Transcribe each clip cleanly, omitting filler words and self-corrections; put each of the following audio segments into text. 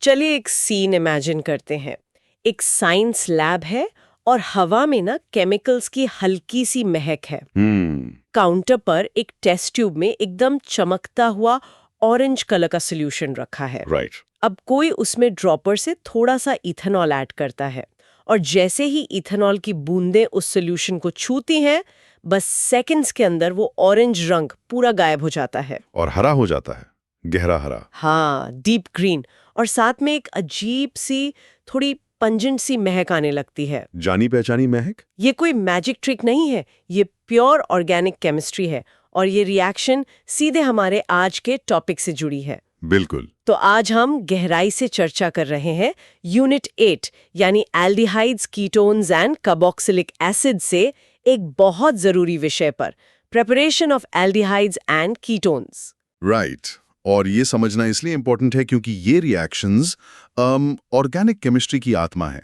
चलिए एक scene imagine करते हैं। एक साइंस लैब है और हवा में ना केमिकल्स की हल्की सी महक है। काउंटर पर एक टेस्ट ट्यूब में एकदम चमकता हुआ ऑरेंज कलर का सॉल्यूशन रखा है। राइट। अब कोई उसमें ड्रॉपर से थोड़ा सा इथेनॉल ऐड करता है और जैसे ही इथेनॉल की बूंदें उस सॉल्यूशन को छूती हैं, बस सेकंड्स के अंदर वो ऑरेंज रंग पूरा गायब हो जाता है। और हरा हो जाता है, गहरा हरा। हाँ, डीप ग्रीन, और साथ में एक अजीब सी थोड़ी पंजेंट सी महक आने लगती है। जानी पहचानी महक। ये कोई मैजिक ट्रिक नहीं है, ये प्योर ऑर्गेनिक केमिस्ट्री है और ये रिएक्शन सीधे हमारे आज के टॉपिक से जुड़ी है। बिल्कुल। तो आज हम गहराई से चर्चा कर रहे हैं यूनिट 8 यानी aldehydes, ketones and carboxylic acid से एक बहुत जरूरी विषय पर, preparation of aldehydes and ketones. Right. और ये समझना इसलिए इम्पोर्टेंट है क्योंकि ये रिएक्शंस ऑर्गेनिक केमिस्ट्री की आत्मा है।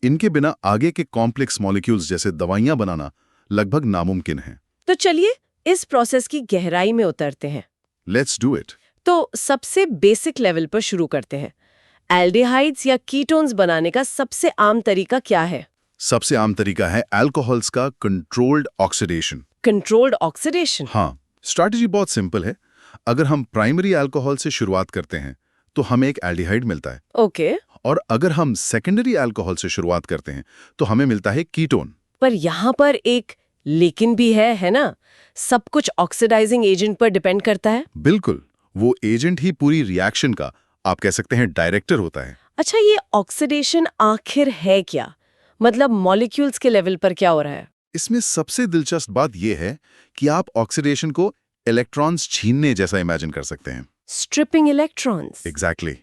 इनके बिना आगे के कॉम्प्लेक्स मॉलिक्यूल्स जैसे दवाइयां बनाना लगभग नामुमकिन है। तो चलिए इस प्रोसेस की गहराई में उतरते हैं। Let's do it. तो सबसे बेसिक लेवल पर शुरू करते हैं। एल्डिहाइड्स या कीटोन्स बनाने का सबसे आम तरीका क्या है? सबसे आम तरीका है अल्कोहल्स का कंट्रोल्ड ऑक्सीडेशन। Controlled oxidation? हाँ, स्ट्रैटेजी बहुत सिंपल है। अगर हम प्राइमरी अल्कोहल से शुरुआत करते हैं तो हमें एक एल्डिहाइड मिलता है। ओके। और अगर हम सेकेंडरी अल्कोहल से शुरुआत करते हैं तो हमें मिलता है कीटोन। पर यहाँ पर एक लेकिन भी है ना? सब कुछ ऑक्सीडाइजिंग एजेंट पर डिपेंड करता है। बिल्कुल, वो एजेंट ही पूरी रिएक्शन का, आप कह सकते हैं, डायरेक्टर होता है। अच्छा, ये ऑक्सीडेशन आखिर है क्या? मतलब मॉलिक्यूल्स के लेवल पर क्या हो रहा है? इसमें सबसे दिलचस्प बात यह है कि आप ऑक्सीडेशन को इलेक्ट्रॉन्स छीनने जैसा इमेजिन कर सकते हैं। Stripping electrons? एग्जैक्टली।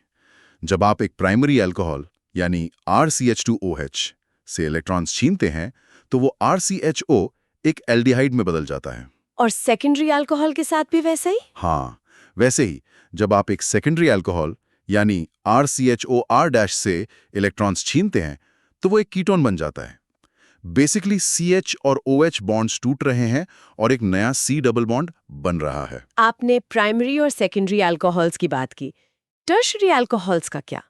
जब आप एक प्राइमरी अल्कोहल यानी RCH2OH से इलेक्ट्रॉन्स छीनते हैं तो वो RCHO एक एल्डिहाइड में बदल जाता है। और सेकेंडरी अल्कोहल के साथ भी वैसा ही? हाँ, वैसे ही जब आप एक सेकेंडरी अल्कोहल यानी RCHOR- से इलेक्ट्रॉन्स छीनते हैं तो वो एक कीटोन बन जाता है। बेसिकली CH और OH बॉन्ड्स टूट रहे हैं और एक नया C डबल बॉन्ड बन रहा है। आपने प्राइमरी और सेकेंडरी अल्कोहल्स की बात की, टर्शरी अल्कोहल्स का क्या?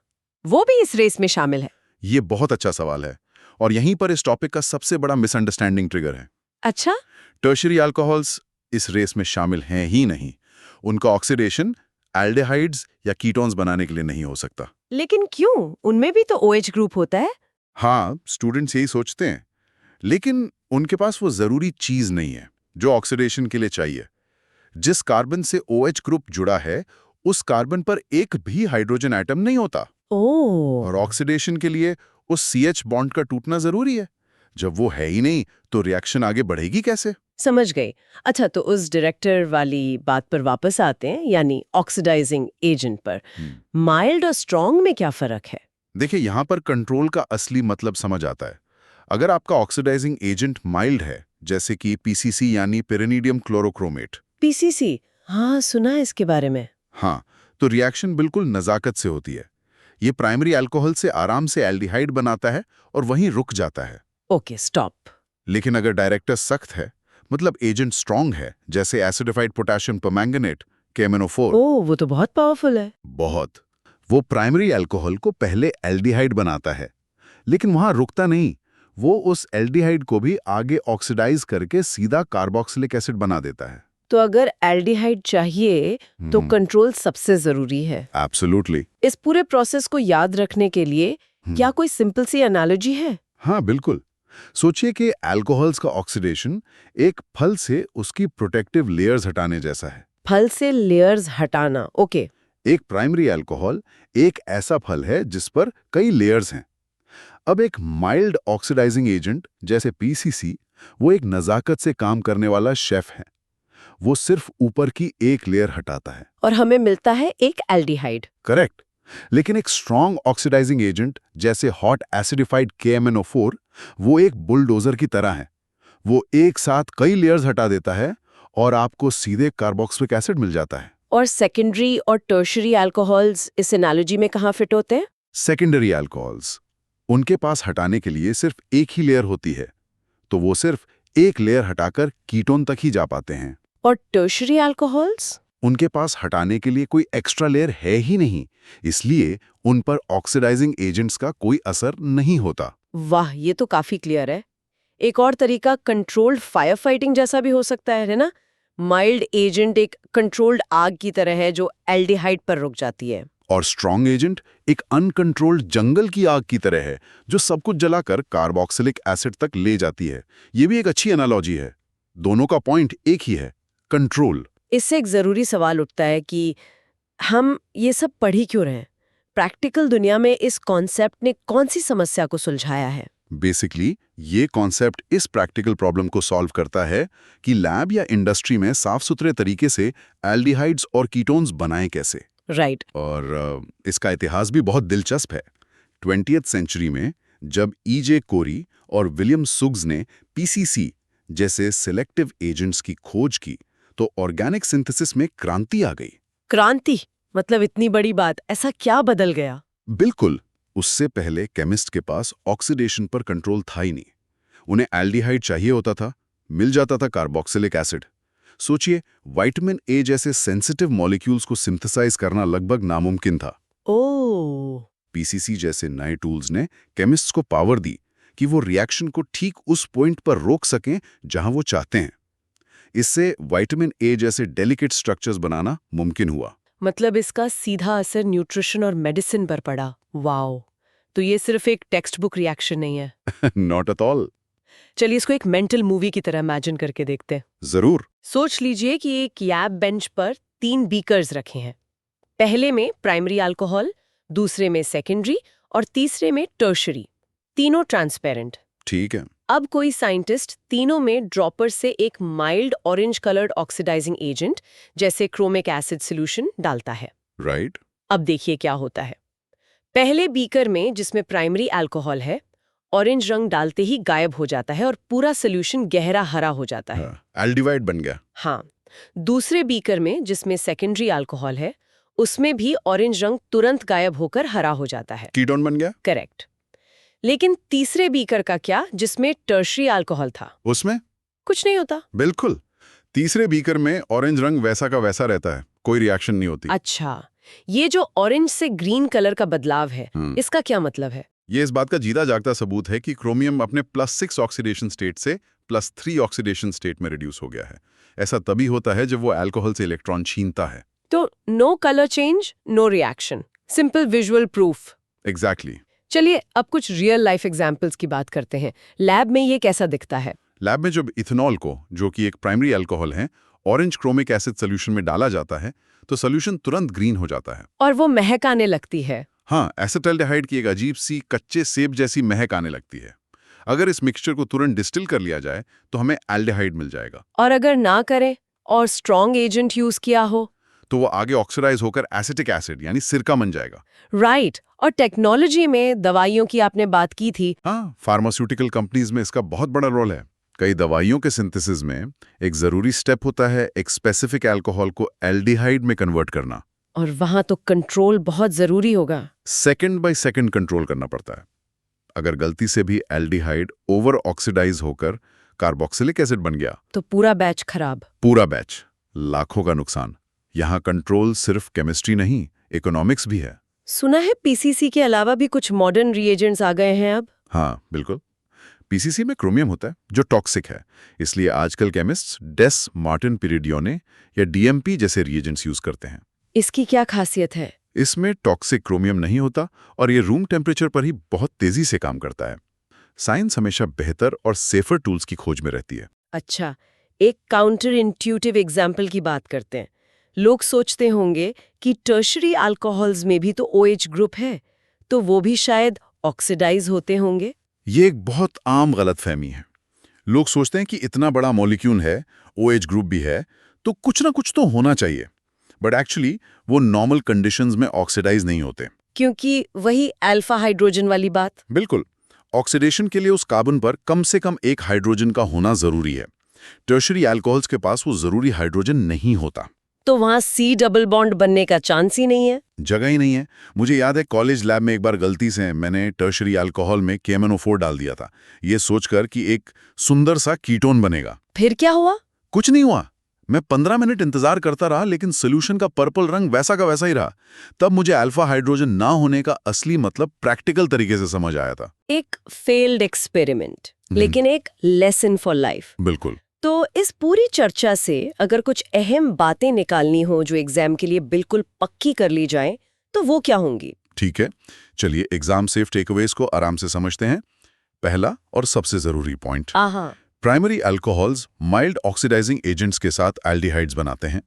वो भी इस रेस में शामिल है? ये बहुत अच्छा सवाल है और यहीं पर इस टॉपिक का सबसे बड़ा मिसअंडरस्टैंडिंग ट्रिगर है। अच्छा? टर्शरी अल्कोहल्स इस रेस में शामिल हैं ही नहीं। उनका ऑक्सीडेशन एल्डिहाइड्स या कीटोन्स बनाने के लिए नहीं हो सकता। लेकिन क्यों? उनमें भी तो OH ग्रुप होता है। हाँ, स्टूडेंट्स यही सोचते हैं, लेकिन उनके पास वो जरूरी चीज नहीं है जो ऑक्सीडेशन के लिए चाहिए। जिस कार्बन से OH ग्रुप जुड़ा है उस कार्बन पर एक भी हाइड्रोजन एटम नहीं होता। ओह। और ऑक्सीडेशन के लिए उस CH बॉन्ड का टूटना जरूरी है। जब वो है ही नहीं तो रिएक्शन आगे बढ़ेगी कैसे? समझ गई। अच्छा, तो उस डायरेक्टर वाली बात पर वापस आते हैं, यानी ऑक्सीडाइजिंग एजेंट पर। माइल्ड और स्ट्रॉन्ग में क्या फर्क है? देखिए, यहाँ पर कंट्रोल का असली मतलब समझ आता है। अगर आपका ऑक्सीडाइजिंग एजेंट माइल्ड है, जैसे कि PCC यानी पेरिनीडियम क्लोरोक्रोमेट। PCC? हाँ, सुना है इसके बारे में। हाँ, तो रिएक्शन बिल्कुल नजाकत से होती है। ये प्राइमरी अल्कोहल से आराम से एल्डिहाइड बनाता है और वहीं रुक जाता है। Okay, stop. लेकिन अगर डायरेक्टर सख्त है, मतलब एजेंट स्ट्रॉन्ग है, जैसे एसिडिफाइड पोटेशियम परमैंगनेट KMNO4। ओह, वो तो बहुत पावरफुल है। बहुत। वो प्राइमरी अल्कोहल को पहले एल्डिहाइड बनाता है, लेकिन वहां रुकता नहीं। वो उस एल्डिहाइड को भी आगे ऑक्सीडाइज करके सीधा कार्बोक्सिलिक एसिड बना देता है। तो अगर एल्डिहाइड चाहिए तो कंट्रोल सबसे जरूरी है। एब्सोल्युटली। इस पूरे प्रोसेस को याद रखने के लिए क्या कोई सिंपल सी एनालॉजी है? हाँ, बिल्कुल। सोचिए कि अल्कोहल्स का ऑक्सीडेशन एक फल से उसकी प्रोटेक्टिव लेयर्स हटाने जैसा है। फल से लेयर्स हटाना? ओके। एक प्राइमरी अल्कोहल एक ऐसा फल है जिस पर कई लेयर्स हैं। अब एक माइल्ड ऑक्सीडाइजिंग एजेंट जैसे PCC, वो एक नजाकत से काम करने वाला शेफ है। वो सिर्फ ऊपर की एक लेयर हटाता है और हमें मिलता है एक एल्डिहाइड। करेक्ट। लेकिन एक स्ट्रॉन्ग ऑक्सीडाइजिंग एजेंट जैसे हॉट एसिडिफाइड KMNO4, वो एक बुलडोजर की तरह है। वो एक साथ कई लेयर्स हटा देता है और आपको सीधे कार्बोक्सिलिक एसिड मिल जाता है। और सेकेंडरी और टर्शरी अल्कोहल्स इस एनालॉजी में कहाँ फिट होते हैं? सेकेंडरी अल्कोहल्स, उनके पास हटाने के लिए सिर्फ एक ही लेयर होती है, तो वो सिर्फ एक लेयर हटाकर कीटोन तक ही जा पाते हैं। और टर्शरी अल्कोहल्स? उनके पास हटाने के लिए कोई एक्स्ट्रा लेयर है ही नहीं, इसलिए उन पर ऑक्सीडाइजिंग एजेंट्स का कोई असर नहीं होता। वाह, ये तो काफी क्लियर है। एक और तरीका कंट्रोल्ड फायर फाइटिंग जैसा भी हो सकता है ना? माइल्ड एजेंट एक कंट्रोल्ड आग की तरह है जो एल्डिहाइड पर रुक जाती है। और स्ट्रॉन्ग एजेंट एक अनकंट्रोल्ड जंगल की आग की तरह है जो सब कुछ जलाकर कार्बोक्सिलिक एसिड तक ले जाती है। ये भी एक अच्छी एनालॉजी है। दोनों का पॉइंट एक ही है, कंट्रोल। इससे एक जरूरी सवाल उठता है कि हम ये सब पढ़ ही क्यों रहे हैं? प्रैक्टिकल दुनिया में इस कॉन्सेप्ट ने कौन सी समस्या को सुलझाया है? बेसिकली ये कॉन्सेप्ट इस प्रैक्टिकल प्रॉब्लम को सॉल्व करता है कि लैब या इंडस्ट्री में साफ सुथरे तरीके से एल्डिहाइड्स और कीटोन्स बनाएं कैसे। राइट। और इसका इतिहास भी बहुत दिलचस्प है। 20th सेंचुरी में जब E.J. कोरी और विलियम सुग्स ने PCC जैसे सिलेक्टिव एजेंट्स की खोज की तो ऑर्गेनिक सिंथेसिस में क्रांति आ गई। क्रांति मतलब इतनी बड़ी बात, ऐसा क्या बदल गया? बिल्कुल, उससे पहले केमिस्ट के पास ऑक्सीडेशन पर कंट्रोल था ही नहीं। उन्हें एल्डिहाइड चाहिए होता था, मिल जाता था कार्बोक्सिलिक एसिड। सोचिए, विटामिन ए जैसे सेंसिटिव मॉलिक्यूल्स को सिंथेसाइज करना लगभग नामुमकिन था। ओह। PCC जैसे नए टूल्स ने केमिस्ट्स को पावर दी कि वो रिएक्शन को ठीक उस पॉइंट पर रोक सकें जहां वो चाहते हैं। इससे विटामिन ए जैसे डेलिकेट स्ट्रक्चर्स बनाना मुमकिन हुआ। मतलब इसका सीधा असर न्यूट्रिशन और मेडिसिन पर पड़ा। वाओ, तो ये सिर्फ एक टेक्स्ट बुक रिएक्शन नहीं है। Not at all. चलिए इसको एक मेंटल मूवी की तरह इमेजिन करके देखते हैं। जरूर। सोच लीजिए कि एक लैब बेंच पर 3 बीकर्स रखे हैं। पहले में प्राइमरी अल्कोहल, दूसरे में सेकेंडरी और तीसरे में टर्शरी। तीनों ट्रांसपेरेंट। ठीक है। अब कोई साइंटिस्ट तीनों में ड्रॉपर से एक mild orange coloured oxidising agent जैसे क्रोमिक एसिड सॉल्यूशन डालता है। राइट। अब देखिए क्या होता है। पहले बीकर में जिसमें प्राइमरी अल्कोहल है, ऑरेंज रंग डालते ही गायब हो जाता है और पूरा सॉल्यूशन गहरा हरा हो जाता है। एल्डिहाइड बन गया। हाँ। दूसरे बीकर में जिसमें सेकेंडरी अल्कोहल है, उसमें भी ऑरेंज रंग तुरंत गायब होकर हरा हो जाता है। कीटोन बन गया। करेक्ट। लेकिन तीसरे बीकर का क्या, जिसमें टर्शरी अल्कोहल था? उसमें कुछ नहीं होता। बिल्कुल। तीसरे बीकर में ऑरेंज रंग वैसा का वैसा रहता है, कोई रिएक्शन नहीं होती। अच्छा, ये जो ऑरेंज से ग्रीन कलर का बदलाव है, इसका क्या मतलब है? ये इस बात का जीता जागता सबूत है कि क्रोमियम अपने +6 ऑक्सीडेशन स्टेट से +3 ऑक्सीडेशन स्टेट में रिड्यूस हो गया है। ऐसा तभी होता है जब वो अल्कोहल से इलेक्ट्रॉन छीनता है। तो no colour change, no reaction, simple visual proof. Exactly. चलिए अब कुछ रियल लाइफ एग्जांपल्स की बात करते हैं। लैब में ये कैसा दिखता है? लैब में जब इथेनॉल को, जो कि एक प्राइमरी अल्कोहल है, ऑरेंज क्रोमिक एसिड सोल्यूशन में डाला जाता है तो सोल्यूशन तुरंत ग्रीन हो जाता है और वो महक आने लगती है। हाँ, एसिटाल्डिहाइड की एक अजीब सी कच्चे सेब जैसी महक आने लगती है। अगर इस मिक्सचर को तुरंत डिस्टिल कर लिया जाए तो हमें एल्डिहाइड मिल जाएगा। और अगर ना करें और स्ट्रॉन्ग एजेंट यूज किया हो तो वो आगे ऑक्सीडाइज होकर एसिटिक एसिड यानी सिरका बन जाएगा। राइट। और टेक्नोलॉजी में दवाइयों की आपने बात की थी। हाँ, फार्मास्यूटिकल कंपनीज में इसका बहुत बड़ा रोल है। कई दवाइयों के सिंथेसिस में एक जरूरी स्टेप होता है एक स्पेसिफिक अल्कोहल को एल्डिहाइड में कन्वर्ट करना। और वहां तो कंट्रोल बहुत जरूरी होगा। सेकंड बाय सेकंड कंट्रोल करना पड़ता है। अगर गलती से भी एल्डिहाइड ओवर ऑक्सीडाइज होकर कार्बोक्सिलिक एसिड बन गया तो पूरा बैच खराब। पूरा बैच, लाखों का नुकसान। यहाँ कंट्रोल सिर्फ केमिस्ट्री नहीं, इकोनॉमिक्स भी है। सुना है PCC के अलावा भी कुछ मॉडर्न रिएजेंट्स आ गए हैं अब। हाँ बिल्कुल। PCC में क्रोमियम होता है जो टॉक्सिक है, इसलिए आजकल केमिस्ट्स डेस मार्टिन पिरिडियोने या DMP जैसे रिएजेंट्स यूज करते हैं। इसकी क्या खासियत है? इसमें टॉक्सिक क्रोमियम नहीं होता और ये रूम टेम्परेचर पर ही बहुत तेजी से काम करता है। साइंस हमेशा बेहतर और सेफर टूल्स की खोज में रहती है। अच्छा, एक काउंटर इंट्यूटिव एग्जाम्पल की बात करते हैं। लोग सोचते होंगे कि टर्शरी अल्कोहल्स में भी तो OH ग्रुप है, तो वो भी शायद ऑक्सीडाइज होते होंगे। ये एक बहुत आम गलतफहमी है। लोग सोचते हैं कि इतना बड़ा मॉलिक्यूल है, OH ग्रुप भी है, तो कुछ ना कुछ तो होना चाहिए। बट एक्चुअली वो नॉर्मल कंडीशंस में ऑक्सीडाइज नहीं होते। क्योंकि वही अल्फा हाइड्रोजन वाली बात। बिल्कुल। ऑक्सीडेशन के लिए उस कार्बन पर कम से कम एक हाइड्रोजन का होना जरूरी है। टर्शरी अल्कोहल्स के पास वो जरूरी हाइड्रोजन नहीं होता। तो वहां C डबल बॉन्ड बनने का चांस ही नहीं है। जगह ही नहीं है। मुझे याद है कॉलेज लैब में एक बार गलती से मैंने टर्शरी अल्कोहल में KMnO4 डाल दिया था, ये सोचकर कि एक सुंदर सा कीटोन बनेगा। फिर क्या हुआ? कुछ नहीं हुआ। मैं 15 मिनट इंतजार करता रहा लेकिन सोल्यूशन का पर्पल रंग वैसा का वैसा ही रहा। तब मुझे अल्फा हाइड्रोजन ना होने का असली मतलब प्रैक्टिकल तरीके से समझ आया था। एक फेल्ड एक्सपेरिमेंट, लेकिन एक लेसन फॉर लाइफ। बिल्कुल। तो इस पूरी चर्चा से अगर कुछ अहम बातें निकालनी हो जो एग्जाम के लिए बिल्कुल पक्की कर ली जाए, तो वो क्या होंगी? ठीक है, चलिए एग्जाम सेफ टेकअवेज को आराम से समझते हैं। पहला और सबसे जरूरी point, primary alcohols mild oxidising agents के साथ एल्डिहाइड्स बनाते हैं,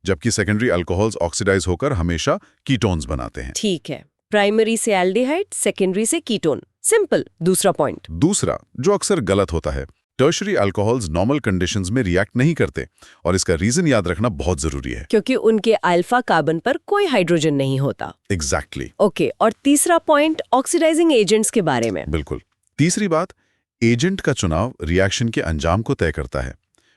जबकि सेकेंडरी अल्कोहल्स ऑक्सीडाइज होकर हमेशा कीटोन्स बनाते हैं। ठीक है, प्राइमरी से एल्डिहाइड, सेकेंडरी से कीटोन। सिंपल। दूसरा पॉइंट, दूसरा जो अक्सर गलत होता है, टर्शरी अल्कोहल्स नॉर्मल कंडीशंस में रिएक्ट नहीं करते, और इसका रीजन याद रखना बहुत जरूरी है, क्योंकि उनके अल्फा कार्बन पर कोई हाइड्रोजन नहीं होता। एग्जैक्टली। ओके, और तीसरा पॉइंट ऑक्सीडाइजिंग एजेंट्स के बारे में। बिल्कुल। तीसरी बात, एजेंट का चुनाव रिएक्शन के अंजाम को तय करता है।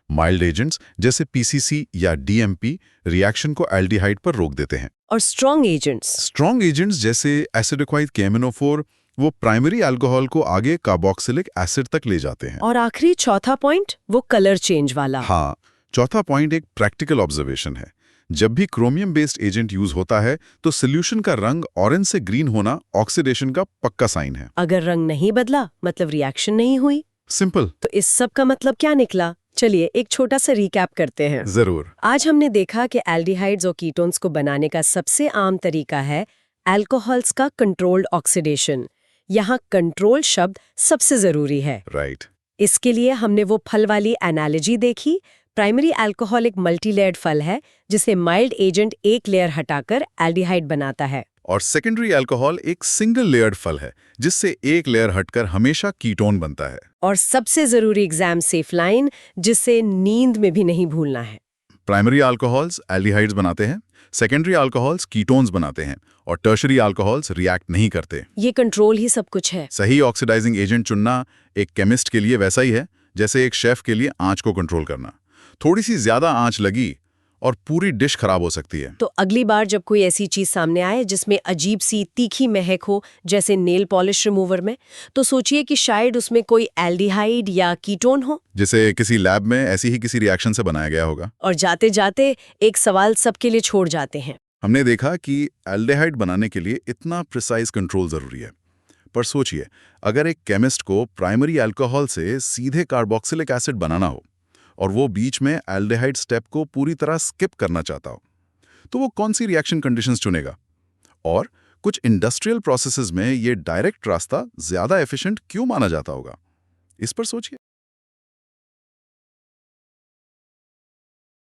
माइल्ड एजेंट्स जैसे पीसीसी या डीएमपी रिएक्शन को एल्डिहाइड पर रोक देते हैं, और स्ट्रॉन्ग एजेंट्स जैसे एसिडिक्वाइड KMNO4 वो प्राइमरी अल्कोहल को आगे कार्बोक्सिलिक एसिड तक ले जाते हैं। और आखिरी चौथा पॉइंट, वो कलर चेंज वाला। हाँ, चौथा पॉइंट एक प्रैक्टिकल ऑब्जर्वेशन है। जब भी क्रोमियम बेस्ड एजेंट यूज होता है तो सोल्यूशन का रंग ऑरेंज से ग्रीन होना ऑक्सीडेशन का पक्का साइन है। अगर रंग नहीं बदला मतलब रिएक्शन नहीं हुई। सिंपल। तो इस सब का मतलब क्या निकला? चलिए एक छोटा सा रिकैप करते हैं। जरूर। आज हमने देखा कि एल्डिहाइड्स और कीटोन्स को बनाने का सबसे आम तरीका है अल्कोहल्स का कंट्रोल्ड ऑक्सीडेशन। यहाँ कंट्रोल शब्द सबसे जरूरी है। राइट। इसके लिए हमने वो फल वाली एनालॉजी देखी। प्राइमरी अल्कोहल एक मल्टीलेयर्ड फल है जिसे माइल्ड एजेंट एक लेयर हटाकर एल्डिहाइड बनाता है, और सेकेंडरी अल्कोहल एक सिंगल लेयर्ड फल है जिससे एक लेयर हटकर हमेशा कीटोन बनता है। और सबसे जरूरी एग्जाम सेफ लाइन जिसे नींद में भी नहीं भूलना है, प्राइमरी अल्कोहल्स एल्डिहाइड्स बनाते हैं, सेकेंडरी अल्कोहल्स कीटोन्स बनाते हैं, और टर्शरी अल्कोहल्स रिएक्ट नहीं करते। ये कंट्रोल ही सब कुछ है। सही ऑक्सीडाइजिंग एजेंट चुनना एक केमिस्ट के लिए वैसा ही है जैसे एक शेफ के लिए आंच को कंट्रोल करना। थोड़ी सी ज्यादा आंच लगी और पूरी डिश खराब हो सकती है। तो अगली बार जब कोई ऐसी चीज सामने आए जिसमें अजीब सी तीखी महक हो, जैसे नेल पॉलिश रिमूवर में, तो सोचिए कि शायद उसमें कोई एल्डिहाइड या कीटोन हो, जैसे किसी लैब में ऐसी ही किसी रिएक्शन से बनाया गया होगा। और जाते जाते एक सवाल सबके लिए छोड़ जाते हैं। हमने देखा कि एल्डिहाइड बनाने के लिए इतना प्रिसाइज कंट्रोल जरूरी है, पर सोचिए अगर एक केमिस्ट को प्राइमरी अल्कोहल से सीधे कार्बोक्सिलिक एसिड बनाना हो और वो बीच में एल्डिहाइड स्टेप को पूरी तरह स्किप करना चाहता हो, तो वो कौन सी रिएक्शन कंडीशंस चुनेगा? और कुछ इंडस्ट्रियल प्रोसेसेस में ये डायरेक्ट रास्ता ज्यादा एफिशिएंट क्यों माना जाता होगा? इस पर सोचिए।